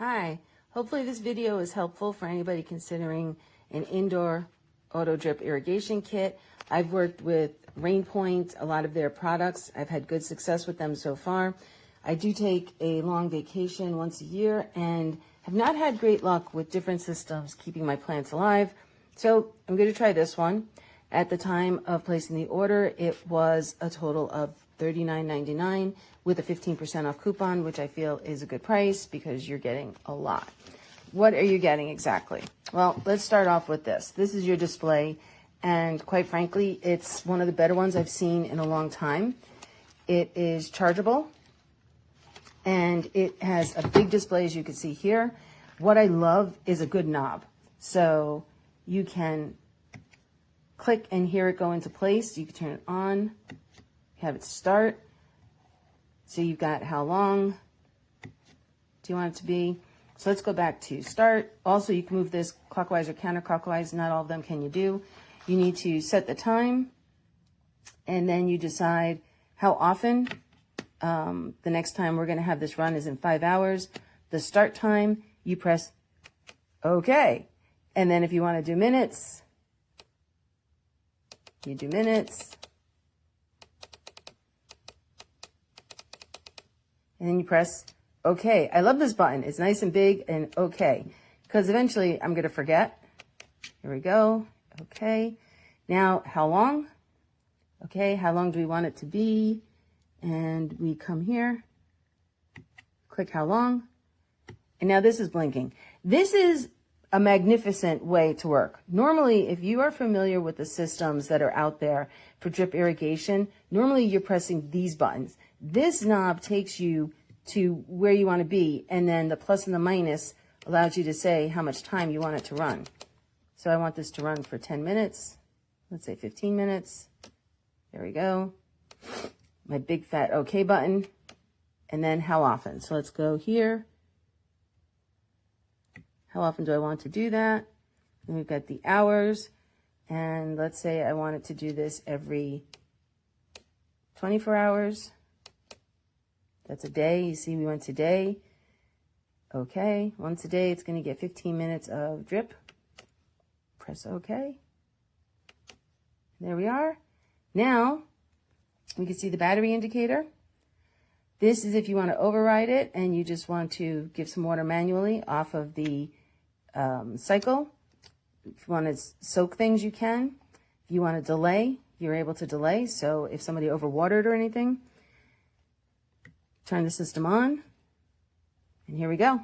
Hi, hopefully this video is helpful for anybody considering an indoor auto drip irrigation kit. I've worked with RAINPOINT, a lot of their products. I've had good success with them so far. I do take a long vacation once a year and have not had great luck with different systems keeping my plants alive. So I'm going to try this one. At the time of placing the order, it was a total of $39.99 with a 15% off coupon, which I feel is a good price because you're getting a lot. What are you getting exactly? Well, let's start off with this. This is your display, and quite frankly, it's one of the better ones I've seen in a long time. It is chargeable, and it has a big display, as you can see here. What I love is a good knob. So you can click and hear it go into place. You can turn it on, have it start. So you've got how long do you want it to be? So let's go back to start. Also, you can move this clockwise or counterclockwise. Not all of them can you do. You need to set the time, and then you decide how often. The next time we're going to have this run is in 5 hours. The start time, you press OK. And then if you want to do minutes, you do minutes. And then you press OK. I love this button. It's nice and big and OK, because eventually I'm going to forget. Here we go. OK. Now, how long? OK, how long do we want it to be? And we come here, click how long. And now this is blinking. This is a magnificent way to work. Normally, if you are familiar with the systems that are out there for drip irrigation, normally you're pressing these buttons. This knob takes you to where you want to be, and then the plus and the minus allows you to say how much time you want it to run. So I want this to run for 10 minutes. Let's say 15 minutes. There we go. My big fat OK button. And then how often? So let's go here. How often do I want to do that? And we've got the hours. And let's say I want it to do this every 24 hours. That's a day. You see, we went to day. Okay. Once a day, it's going to get 15 minutes of drip. Press OK. There we are. Now, we can see the battery indicator. This is if you want to override it and you just want to give some water manually off of the cycle. If you want to soak things, you can. If you want to delay, you're able to delay. So if somebody overwatered or anything, turn the system on, and here we go.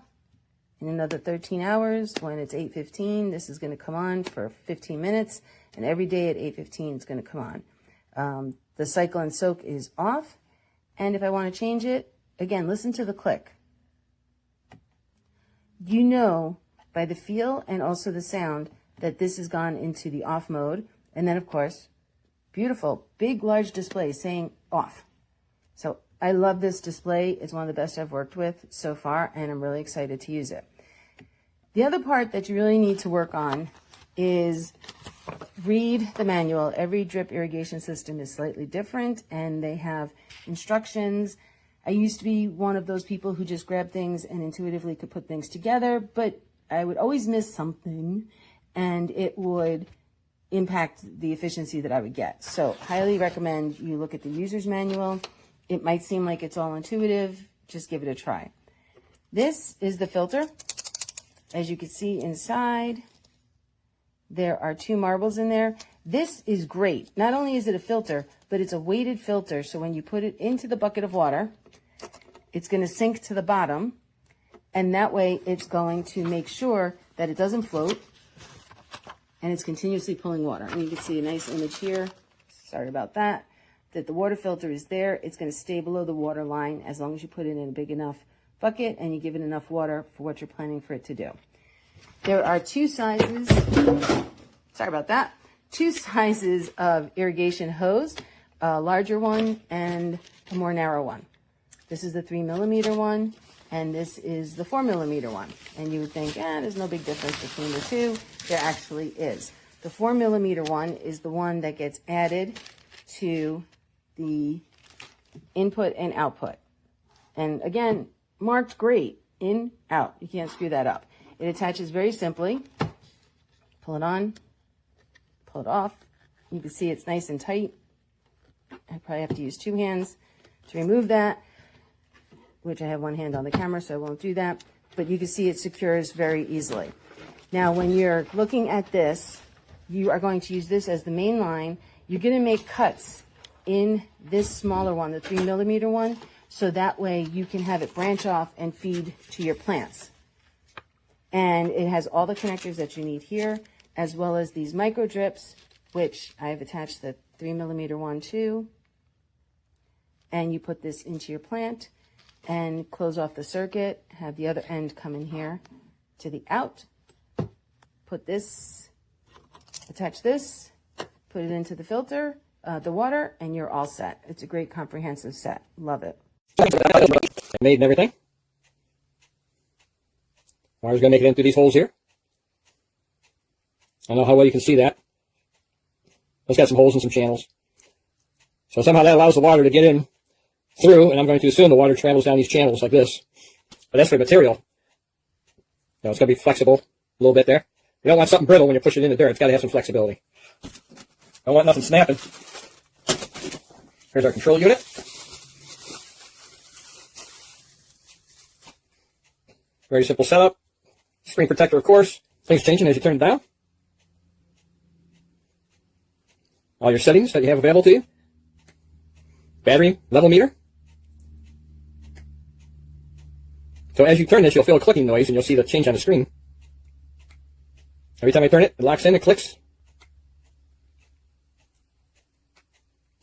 In another 13 hours, when it's 8:15, this is going to come on for 15 minutes, and every day at 8:15, it's going to come on. The cycle and soak is off, and if I want to change it, again, listen to the click. You know by the feel and also the sound that this has gone into the off mode, and then, of course, beautiful, big, large display saying off. So I love this display. It's one of the best I've worked with so far, and I'm really excited to use it. The other part that you really need to work on is read the manual. Every drip irrigation system is slightly different, and they have instructions. I used to be one of those people who just grabbed things and intuitively could put things together, but I would always miss something, and it would impact the efficiency that I would get. So highly recommend you look at the user's manual. It might seem like it's all intuitive. Just give it a try. This is the filter. As you can see inside, there are 2 marbles in there. This is great. Not only is it a filter, but it's a weighted filter. So when you put it into the bucket of water, it's going to sink to the bottom. And that way it's going to make sure that it doesn't float. And it's continuously pulling water. And you can see a nice image here. Sorry about that. That the water filter is there. It's going to stay below the water line as long as you put it in a big enough bucket and you give it enough water for what you're planning for it to do. There are 2 sizes. Sorry about that. 2 sizes of irrigation hose, a larger one and a more narrow one. This is the 3mm one, and this is the 4mm one. And you would think, there's no big difference between the 2. There actually is. The 4mm one is the one that gets added to the input and output. And again, marked great. in, out. You can't screw that up. It attaches very simply. Pull it on, pull it off. You can see it's nice and tight. I probably have to use 2 hands to remove that, which I have 1 hand on the camera, so I won't do that. But you can see it secures very easily. Now, when you're looking at this, you are going to use this as the main line. You're going to make cuts in this smaller one, the 3mm one, so that way you can have it branch off and feed to your plants. And it has all the connectors that you need here, as well as these micro drips, which I've attached the 3mm one to. And you put this into your plant and close off the circuit, have the other end come in here to the out, put this, attach this, put it into the filter, the water, and you're all set. It's a great comprehensive set. Love it. Made and everything. Wire's going to make it in through these holes here. I don't know how well you can see that. It's got some holes and some channels. So somehow that allows the water to get in through, and I'm going to assume the water travels down these channels like this. But that's for the material. Now it's going to be flexible a little bit there. You don't want something brittle when you push it in the dirt. It's got to have some flexibility. Don't want nothing snapping. Here's our control unit. Very simple setup. Screen protector, of course. Things changing as you turn it down. All your settings that you have available to you. Battery level meter. So as you turn this, you'll feel a clicking noise and you'll see the change on the screen. Every time I turn it, it locks in, it clicks.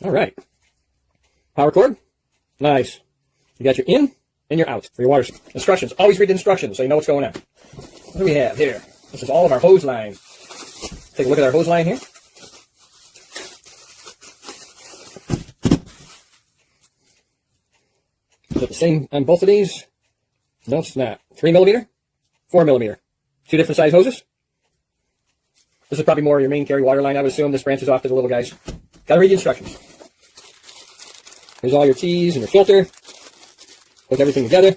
All right. Power cord. Nice. You got your in and your out for your water. Instructions. Always read the instructions so you know what's going on. What do we have here? This is all of our hose line. Take a look at our hose line here. Is it the same on both of these? No, it's not. 3mm, 4mm. 2 different size hoses. This is probably more your main carry water line, I would assume. This branches off to the little guys. Gotta read the instructions. Here's all your T's and your filter. Hook everything together.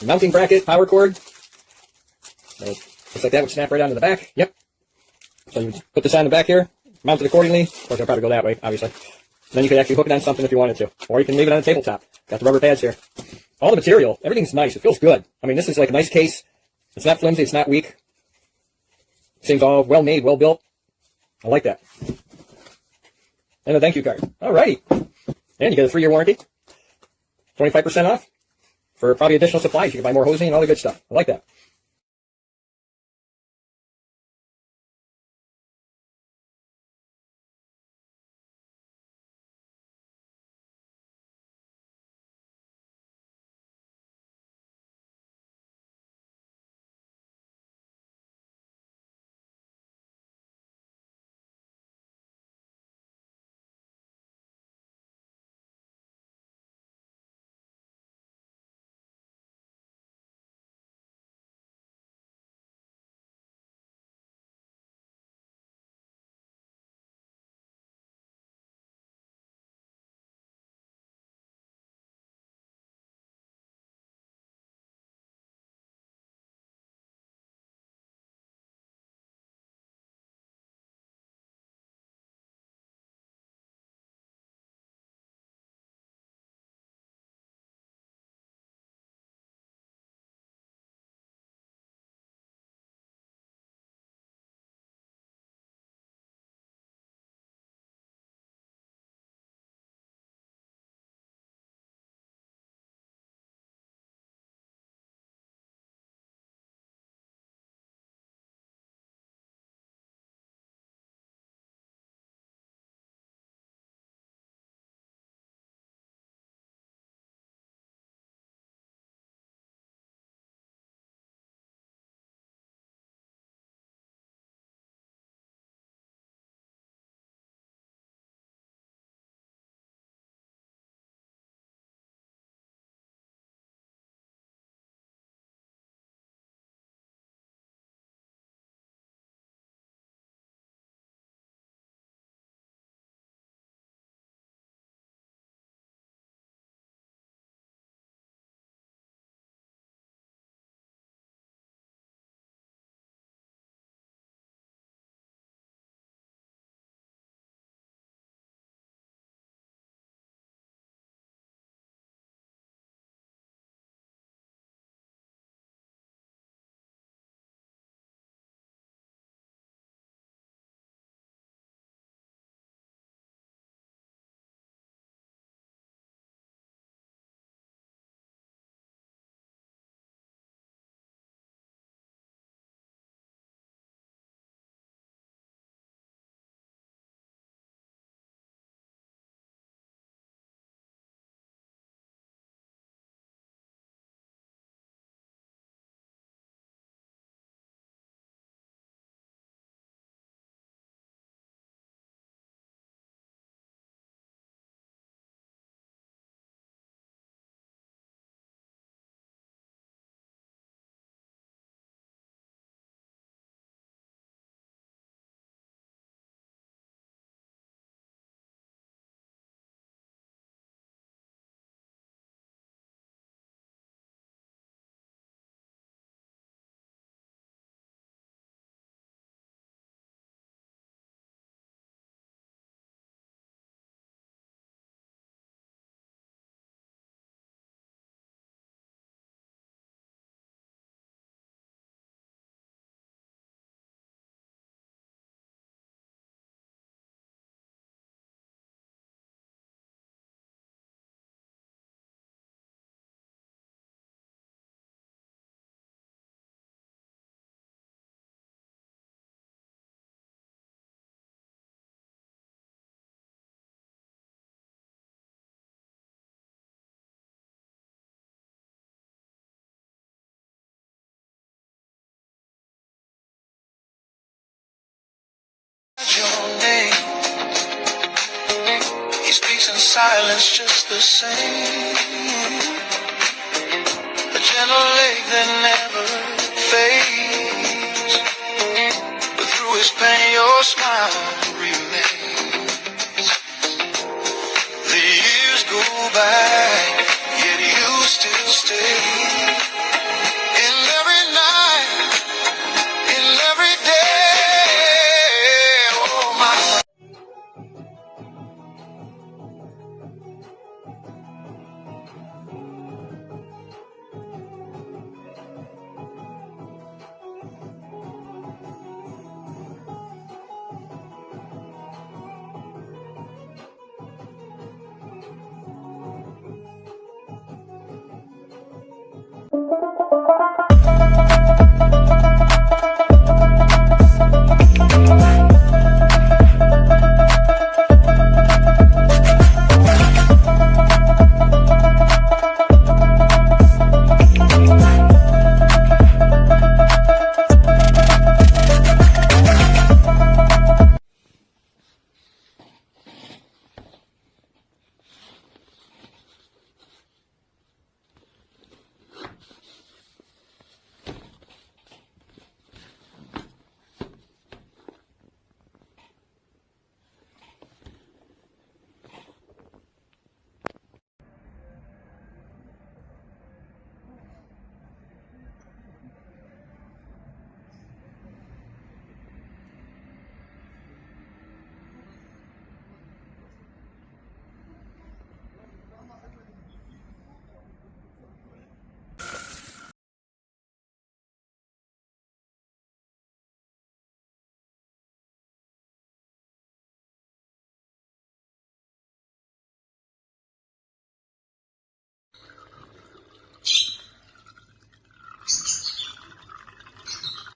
Mounting bracket, power cord. So looks like that would snap right onto the back. Yep. So you put this on the back here, mount it accordingly. Of course, I'll probably go that way, obviously. Then you could actually hook it on something if you wanted to. Or you can leave it on a tabletop. Got the rubber pads here. All the material, everything's nice. It feels good. I mean, this is like a nice case. It's not flimsy, it's not weak. Seems all well made, well built. I like that. And a thank you card. Alrighty. And you get a 3-year warranty. 25% off. For probably additional supplies. You can buy more hosing and all the good stuff. I like that. silence just the same. A gentle lake that never fades, but through his pain your smile